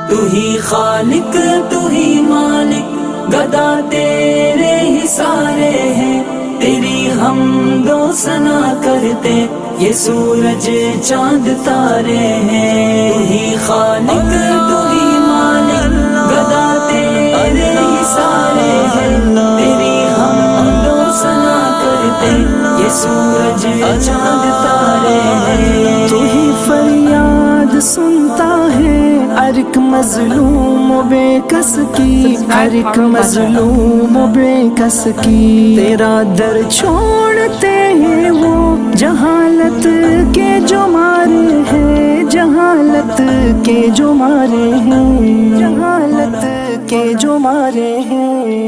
तू ही खालिक तू ही मालिक, गदा तेरे ही सारे हैं। तेरी हमदो सना करते ये सूरज चांद तारे हैं। तू ही खालिक तू ही मालिक, गदा तेरे ही सारे हैं। तेरी हमदो सना करते ये सूरज चांद तारे हैं। तू ही फरियाद सुनता है हर एक मजलूम बेकस की, हर एक मजलूम बेकस की। तेरा दर छोड़ते हैं वो जहालत के जो मारे हैं, जहालत के जो मारे हैं, जहालत के जो मारे हैं।